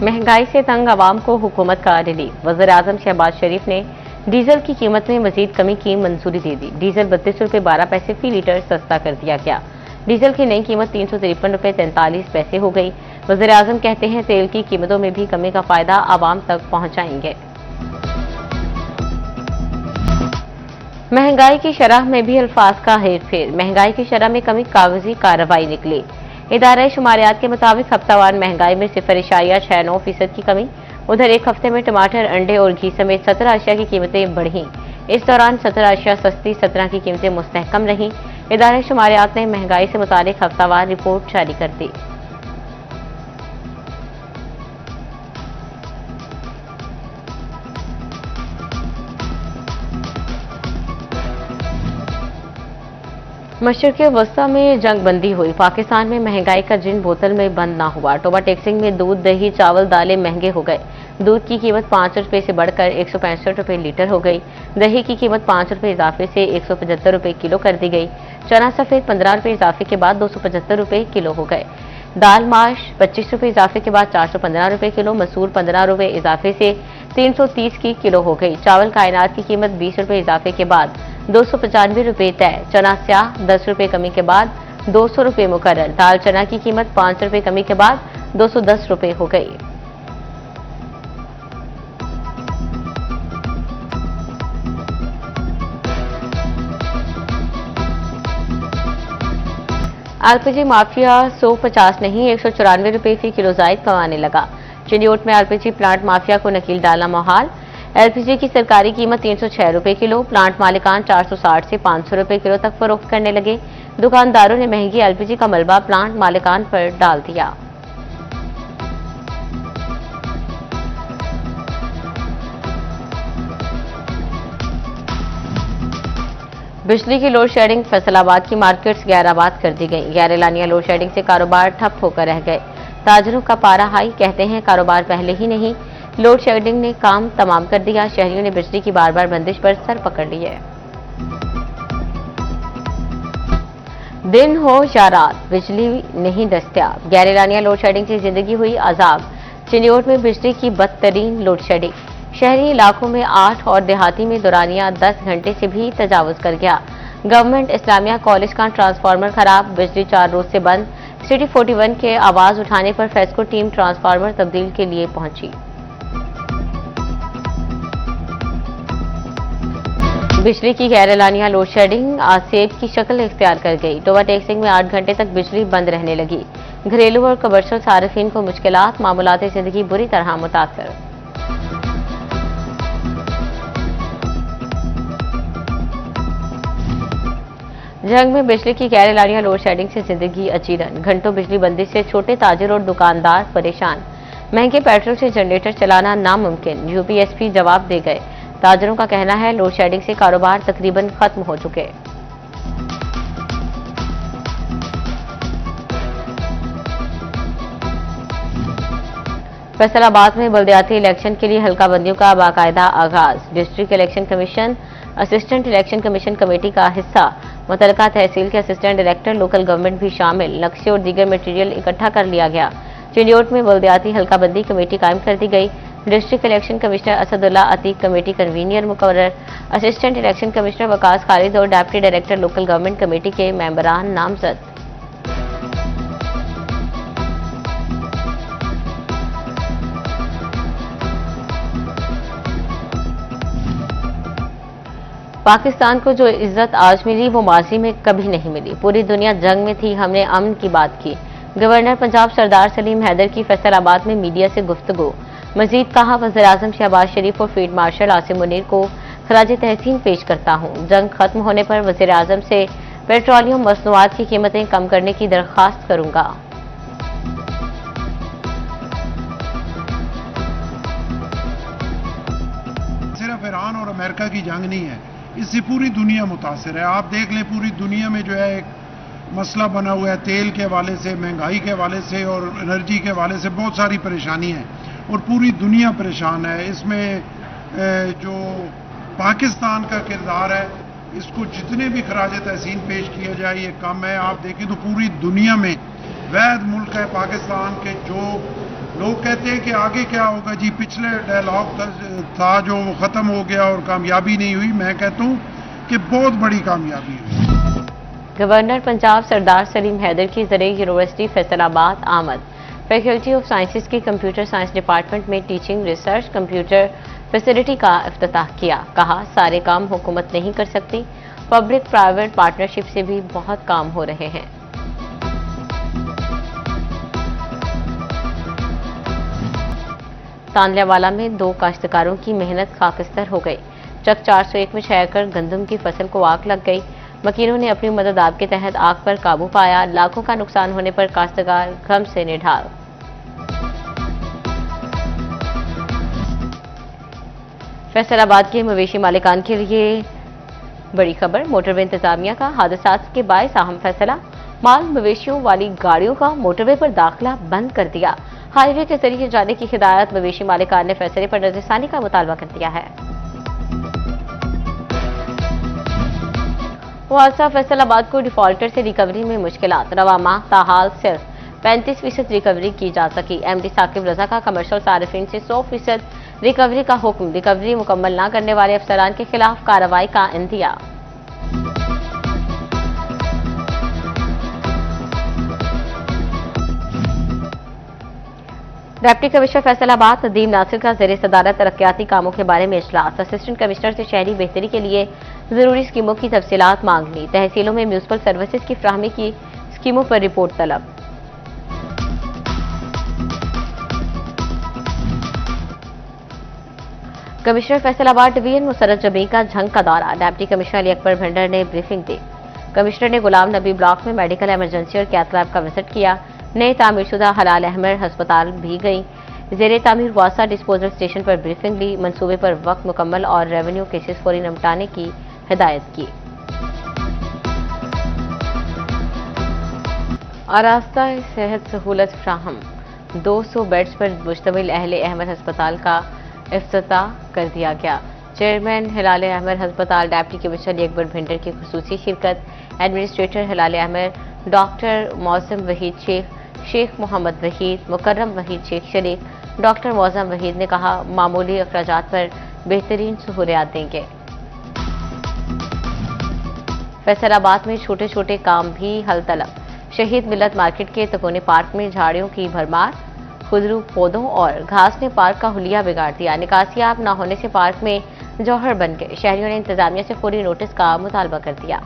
महंगाई से तंग आवाम को हुकूमत का रिलीफ। वज़ीर-ए-आज़म शहबाज शरीफ ने डीजल की कीमत में मजीद कमी की मंजूरी दे दी। डीजल 32 रुपये 12 पैसे फी लीटर सस्ता कर दिया गया। डीजल की नई कीमत 353 रुपये 43 पैसे हो गई। वज़ीर-ए-आज़म कहते हैं तेल की कीमतों में भी कमी का फायदा आवाम तक पहुंचाएंगे। महंगाई की शरह में भी अल्फाज का हेरफेर। महंगाई की शरह में कमी कागजी कार्रवाई निकली। इदारा शुमारियात के मुताबिक हफ्तावार महंगाई में 0.69% की कमी। उधर एक हफ्ते में टमाटर, अंडे और घी समेत 17 अशिया की कीमतें बढ़ी। इस दौरान 17 अशिया सस्ती, 17 की कीमतें मुस्तहकम रहीं। इदारा शुमारियात ने महंगाई से मुतालिक हफ्तावार रिपोर्ट जारी कर दी। मशरिक़ वस्ता में जंग बंदी हुई। पाकिस्तान में महंगाई का जिन बोतल में बंद ना हुआ। टोबा टेक्सिंग में दूध, दही, चावल, दालें महंगे हो गए। दूध की कीमत 5 रुपये से बढ़कर 165 रुपये लीटर हो गई। दही की कीमत 5 रुपये इजाफे से 175 रुपये किलो कर दी गई। चना सफेद 15 रुपये इजाफे के बाद 275 रुपये किलो हो गए। दाल माश 25 रुपये इजाफे के बाद 415 रुपये किलो। मसूर 15 रुपये इजाफे से 330 की किलो हो गई। चावल कायनात की कीमत 20 रुपये इजाफे के बाद 295 रुपये तय। चना स्याह 10 रुपये कमी के बाद 200 रुपये मुकर्रर। दाल चना की कीमत 5 रुपये कमी के बाद 210 रुपये हो गई। एलपीजी माफिया 150 नहीं 194 रुपये फी किलो जायद कमाने लगा। चिन्योट में एलपीजी प्लांट माफिया को नकील डालना मुहाल। एलपीजी की सरकारी कीमत 306 रुपये किलो। प्लांट मालिकान 460 से 500 रुपये किलो तक फरोख्त करने लगे। दुकानदारों ने महंगी एलपीजी का मलबा प्लांट मालिकान पर डाल दिया। बिजली की लोड शेडिंग। फैसलाबाद की मार्केट्स गैराबाद कर दी गई। गैर एलानिया लोड शेडिंग से कारोबार ठप होकर रह गए। ताजरों का पारा हाई। कहते हैं कारोबार पहले ही नहीं, लोड शेडिंग ने काम तमाम कर दिया। शहरियों ने बिजली की बार बार बंदिश पर सर पकड़ लिए। दिन हो या रात बिजली नहीं दस्तयाब। गैर एलानिया लोड शेडिंग से जिंदगी हुई आजाब। चिन्योट में बिजली की बदतरीन लोड शेडिंग। शहरी इलाकों में 8 और देहाती में दौरानिया 10 घंटे से भी तजावुज कर गया। गवर्नमेंट इस्लामिया कॉलेज का ट्रांसफार्मर खराब। बिजली 4 रोज से बंद। सिटी 41 के आवाज उठाने पर फेस्को टीम ट्रांसफार्मर तब्दील के लिए पहुंची। बिजली की गैर एलानिया लोड शेडिंग आज सेब की शक्ल इख्तियार कर गई। टोबा टेक्सिंग में 8 घंटे तक बिजली बंद रहने लगी। घरेलू और कमर्शियल सार्फिन को मुश्किलात। मामूलाती जिंदगी बुरी तरह मुतासर। जंग में बिजली की गैर एलानिया लोड शेडिंग से जिंदगी अचीरन। घंटों बिजली बंदी से छोटे ताजिर और दुकानदार परेशान। महंगे पेट्रोल से जनरेटर चलाना नामुमकिन। यूपीएसपी जवाब दे गए। ताजरों का कहना है लोड शेडिंग से कारोबार तकरीबन खत्म हो चुके। फैसलाबाद में बल्दियाती इलेक्शन के लिए हल्का बंदियों का बाकायदा आगाज। District election commission assistant election commission committee का हिस्सा। मुतलका तहसील के असिस्टेंट डायरेक्टर लोकल गवर्नमेंट भी शामिल। नक्शे और दीगर मटेरियल इकट्ठा कर लिया गया। चिन्योट में बल्दियाती हल्काबंदी कमेटी कायम कर दी गई। District election commissioner Asadullah Atiq committee convener मुकर्रर। Assistant election commissioner Waqas Khalid और deputy director local government committee के मेंबरान नामजद। पाकिस्तान को जो इज्जत आज मिली वो माजी में कभी नहीं मिली। पूरी दुनिया जंग में थी, हमने अमन की बात की। गवर्नर पंजाब सरदार सलीम हैदर की फैसलाबाद में मीडिया से गुफ्तगू। मजीद कहा, वज़ीर-ए-आज़म शहबाज शरीफ और फील्ड मार्शल आसिम मुनीर को खराज तहसीन पेश करता हूँ। जंग खत्म होने पर वज़ीर-ए-आज़म से पेट्रोलियम मसनूआत की कीमतें कम करने की दरख्वास्त करूंगा। सिर्फ ईरान और अमेरिका की जंग नहीं है, इससे पूरी दुनिया मुतासिर है। आप देख लें पूरी दुनिया में जो है एक मसला बना हुआ है तेल के हवाले से, महंगाई के हवाले से और एनर्जी के हवाले से बहुत सारी परेशानी है और पूरी दुनिया परेशान है। इसमें जो पाकिस्तान का किरदार है इसको जितने भी खराज तहसीन पेश किया जाए ये कम है। आप देखें तो पूरी दुनिया में वैध मुल्क है पाकिस्तान के जो लोग कहते हैं कि आगे क्या होगा जी, पिछले डायलॉग था जो वो ख़त्म हो गया और कामयाबी नहीं हुई। मैं कहता हूँ कि बहुत बड़ी कामयाबी हुई। गवर्नर पंजाब सरदार सलीम हैदर की ज़रिए यूनिवर्सिटी फैसलाबाद आमद। फैकल्टी ऑफ साइंसेज की कंप्यूटर साइंस डिपार्टमेंट में टीचिंग रिसर्च कंप्यूटर फैसिलिटी का इफ्तिताह किया। कहा, सारे काम हुकूमत नहीं कर सकती, पब्लिक प्राइवेट पार्टनरशिप से भी बहुत काम हो रहे हैं। तांदलावाला में 2 काश्तकारों की मेहनत खाकिस्तर हो गई। चक 401 में 6 एकड़ गंदम की फसल को आग लग गई। मकीनों ने अपनी मदद आप के तहत आग पर काबू पाया। लाखों का नुकसान होने पर काश्तकार गम से निढाल। फैसलाबाद के मवेशी मालिकान के लिए बड़ी खबर। मोटरवे इंतजामिया का हादसात के बायस अहम फैसला। माल मवेशियों वाली गाड़ियों का मोटरवे पर दाखिला बंद कर दिया। हाईवे के जरिए जाने की हिदायत। मवेशी मालिकान ने फैसले पर नजरसानी का मुतालबा कर दिया है। वो हादसा फैसलाबाद को डिफॉल्टर से रिकवरी में मुश्किलात। रवा माह ताहाल सिर्फ 35% रिकवरी की जा सकी। एमडी साकिब रजा का कमर्शियल सार्फिन से 100% रिकवरी का हुक्म। रिकवरी मुकम्मल न करने वाले अफसरान के खिलाफ कार्रवाई का इंदिया। डिप्टी कमिश्नर फैसलाबाद नदीम नासिर का ज़ेरे सदारत तरक्याती कामों के बारे में इजलास। असिस्टेंट कमिश्नर से शहरी बेहतरी के लिए जरूरी स्कीमों की तफसीलात मांग ली। तहसीलों में म्यूनिसिपल सर्विसेज की फ्राहमी की स्कीमों पर रिपोर्ट तलब। कमिश्नर फैसलाबाद डिवीजन मुसर्रत जमी का झंग का दौरा। डिप्टी कमिश्नर अली अकबर भंडर ने ब्रीफिंग दी। कमिश्नर ने गुलाम नबी ब्लॉक में मेडिकल इमरजेंसी और कैथ लैब का विजिट किया। नए तामीरशुदा हलाल अहमद अस्पताल भी गई। जेरे तामीर वासा डिस्पोजल स्टेशन पर ब्रीफिंग ली। मंसूबे पर वक्त मुकम्मल और रेवेन्यू केसेस फौरी निपटाने की हिदायत की। आरास्ता सेहत सहूलत फ्राहम। 200 बेड्स पर मुश्तमिल अहले अहमद अस्पताल का इफ्तिताह कर दिया गया। चेयरमैन हिलाल अहमद अस्पताल डिप्टी कमिश्नर अली अकबर भिंडर की खुसूसी शिरकत। एडमिनिस्ट्रेटर हिलाल अहमद, डॉक्टर मौसम वहीद शेख, शेख मोहम्मद वहीद, मुकर्रम वहीद शेख शरीफ, डॉक्टर मौसम वहीद ने कहा, मामूली अखराजात पर बेहतरीन सहूलियात देंगे। फैसलाबाद में छोटे छोटे काम भी हल तलब। शहीद मिल्लत मार्केट के तकोने पार्क में झाड़ियों की भरमार। खुदरू पौधों और घास ने पार्क का हुलिया बिगाड़ दिया। निकासियाब न होने से पार्क में जौहर बन गए। शहरियों ने इंतजामिया से फौरी नोटिस का मुतालबा कर दिया।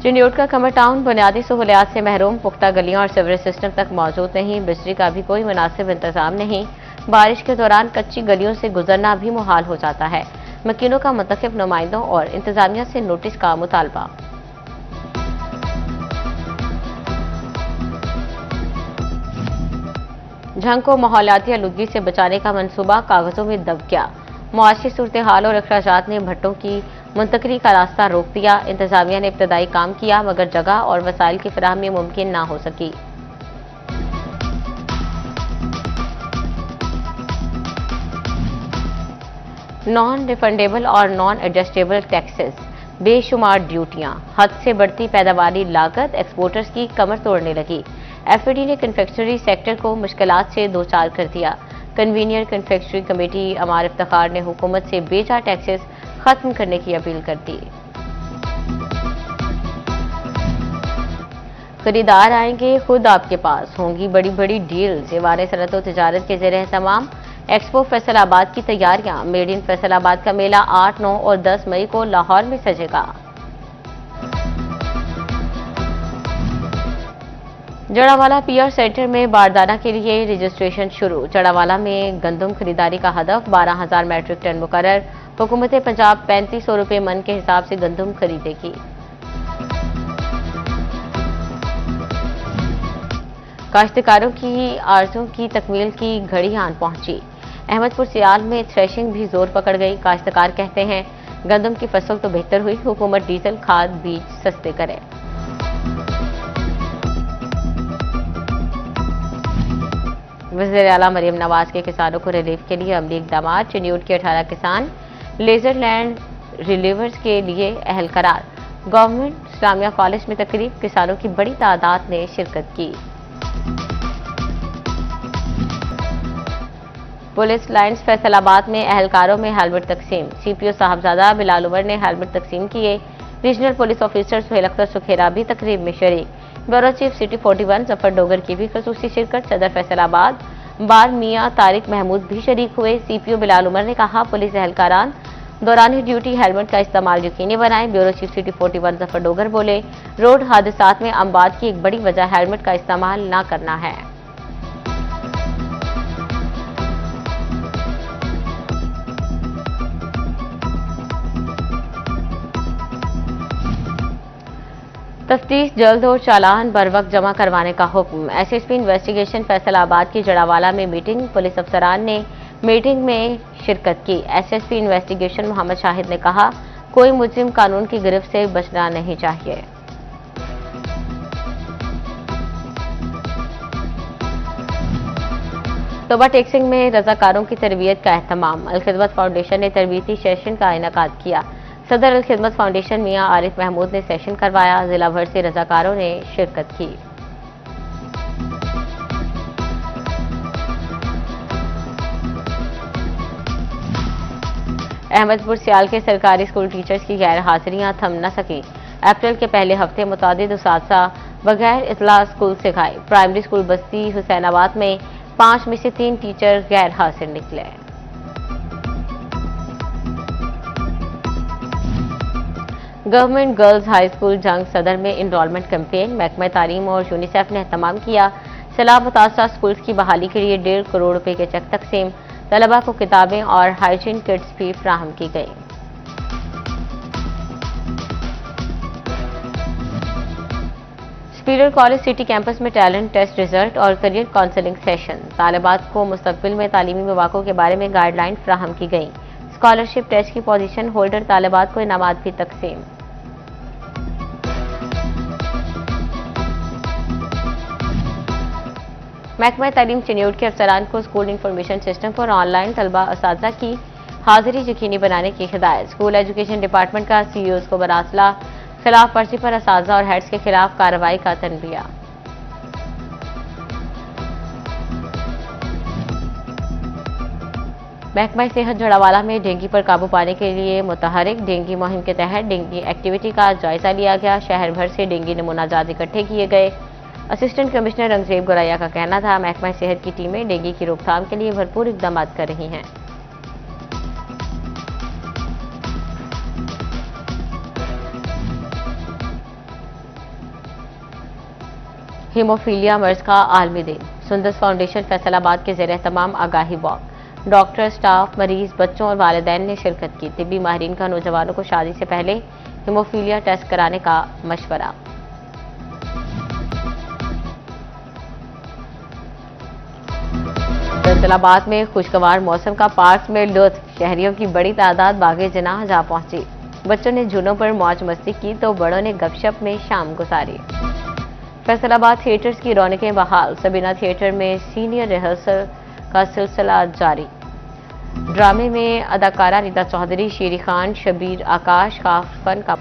चिन्योट का कमर टाउन बुनियादी सहूलियात से महरूम। पुख्ता गलियां और सीवरेज सिस्टम तक मौजूद नहीं। बिजली का भी कोई मुनासिब इंतजाम नहीं। बारिश के दौरान कच्ची गलियों से गुजरना भी मुहाल हो जाता है। मकीनों का मुंतखब नुमाइंदों और इंतजामिया से नोटिस का मुतालबा। झंग को माहौलियाती आलूदगी से बचाने का मंसूबा कागजों में दब गया। मुआशी सूरत हाल और अखराजात ने भट्टों की मुंतकली का रास्ता रोक दिया। इंतजामिया ने इब्तदाई काम किया मगर जगह और वसाइल की फराहमी मुमकिन ना हो सकी। नॉन रिफंडेबल और नॉन एडजस्टेबल टैक्सेस, बेशुमार ड्यूटियां, हद से बढ़ती पैदावारी लागत एक्सपोर्टर्स की कमर तोड़ने लगी। एफएडी ने कन्फेक्शनरी सेक्टर को मुश्किलात से दो चार कर दिया। कन्वीनियर कन्फेक्शनरी कमेटी अमार इफ्तिखार ने हुकूमत से बेजा टैक्सेस खत्म करने की अपील कर दी। खरीदार आएंगे खुद आपके पास, होंगी बड़ी बड़ी डील्स। ऐवान सनअत व तिजारत के ज़ेरे एहतमाम एक्सपो फैसलाबाद की तैयारियां। मेड इन फैसलाबाद का मेला 8, 9 और 10 मई को लाहौर में सजेगा। जड़ावाला पीआर सेंटर में बारदाना के लिए रजिस्ट्रेशन शुरू। जड़ावाला में गंदम खरीदारी का हदफ 12,000 मैट्रिक टन मुकर्रर। हुकूमत पंजाब 3500 रुपये मन के हिसाब से गंदम खरीदेगी। काश्तकारों की आरज़ों की तकमील की घड़ी आन पहुंची। अहमदपुर सियाल में थ्रेशिंग भी जोर पकड़ गई। काश्तकार कहते हैं गंदम की फसल तो बेहतर हुई, हुकूमत डीजल खाद बीज सस्ते करे। वज़ीर आला मरियम नवाज के किसानों को रिलीफ के लिए अमली इक़दाम। चिन्यूट के 18 किसान लेजर लैंड रिलीवर्स के लिए अहल करार। गवर्नमेंट इस्लामिया कॉलेज में तकरीब किसानों की बड़ी तादाद ने शिरकत की। पुलिस लाइंस फैसलाबाद में एहलकारों में हेलमेट तकसीम। सीपीओ साहबजादा बिलाल उमर ने हेलमेट तकसीम किए। Regional police officer Suhail Akhtar Sukhera भी तकरीब में शरीक। Bureau chief city 41 Zafar Dogar की भी खसूसी शिरकत। सदर फैसलाबाद बार मियां तारिक महमूद भी शरीक हुए। सीपीओ बिलाल उमर ने कहा, पुलिस एहलकारान दौरान ड्यूटी हेलमेट का इस्तेमाल यकीनी बनाएं। Bureau chief city 41 Zafar Dogar बोले, रोड हादसात में अमवात की एक बड़ी वजह हेलमेट का इस्तेमाल न करना है। तफ्तीश जल्द और चालान बर वक्त जमा करवाने का हुक्म। एसएसपी इन्वेस्टिगेशन फैसलाबाद की जड़ावाला में मीटिंग। पुलिस अफसरान ने मीटिंग में शिरकत की। एसएसपी इन्वेस्टिगेशन मोहम्मद शाहिद ने कहा, कोई मुजरिम कानून की गिरफ्त से बचना नहीं चाहिए। तोबा टेक्सिंग में रजाकारों की तरबियत का एहतमाम। अल खिदमत फाउंडेशन ने तरबियती सेशन का इनेकाद किया। सदर अल खिदमत फाउंडेशन मियां आरिफ महमूद ने सेशन करवाया। जिला भर से रजाकारों ने शिरकत की। अहमदपुर सियाल के सरकारी स्कूल टीचर्स की गैर हाजिरियां थम न सकी। अप्रैल के पहले हफ्ते मुतादिद उसातिज़ा बगैर इतला स्कूल से गए। प्राइमरी स्कूल बस्ती हुसैनाबाद में 5 में से 3 टीचर गैर हाजिर निकले। गवर्नमेंट गर्ल्स हाई स्कूल जंग सदर में इनरोलमेंट कैंपेन। महकमा तालीम और यूनिसेफ ने एहतमाम किया। सैलाब मुतासरा स्कूल्स की बहाली के लिए 1.5 करोड़ रुपए के चेक तकसीम। तलबा को किताबें और हाइजीन किट्स भी फ्राहम की गई। सुपीरियर कॉलेज सिटी कैंपस में टैलेंट टेस्ट रिजल्ट और करियर काउंसलिंग सेशन। तालिबात को मुस्तकबिल में तालीमी मौक़ों के बारे में गाइडलाइन फ्राहम की गई। स्कॉलरशिप टेस्ट की पोजीशन होल्डर तालिबात को इनामात भी तकसीम। महकमा तालीम चिन्यूट के अफसरान को स्कूल इंफॉर्मेशन सिस्टम पर ऑनलाइन तलबा असातिज़ा की हाजिरी यकीनी बनाने की हिदायत। स्कूल एजुकेशन डिपार्टमेंट का सीईओ को बरासला खिलाफ वर्जी पर असातिज़ा और हेड्स के खिलाफ कार्रवाई का तनबिया। महकमा सेहत जड़ावाला में डेंगू पर काबू पाने के लिए मुतहरिक डेंगू मुहिम के तहत डेंगू एक्टिविटी का जायजा लिया गया। शहर भर से डेंगू नमूना जात इकट्ठे किए गए। असिस्टेंट कमिश्नर रंगजेब गोरैया का कहना था, महकमा सेहत की टीमें डेंगू की रोकथाम के लिए भरपूर इकदाम कर रही हैं। हीमोफीलिया मर्ज का आलमी दिन। सुंदस फाउंडेशन फैसलाबाद के ज़ेर एहतमाम आगाही वॉक। डॉक्टर, स्टाफ, मरीज, बच्चों और वालिदैन ने शिरकत की। तिब्बी माहिरीन का नौजवानों को शादी से पहले हीमोफीलिया टेस्ट कराने का मशवरा। फैसलाबाद में खुशगवार मौसम का पार्क में लुत्फ। शहरियों की बड़ी तादाद बागे जनाह जा पहुंची। बच्चों ने झूलों पर मौज मस्ती की तो बड़ों ने गपशप में शाम गुजारी। फैसलाबाद थिएटर्स की रौनकें बहाल। सबीना थिएटर में सीनियर रिहर्सल का सिलसिला जारी। ड्रामे में अदाकारा रीता चौधरी, शेरी खान, शबीर, आकाश का फन का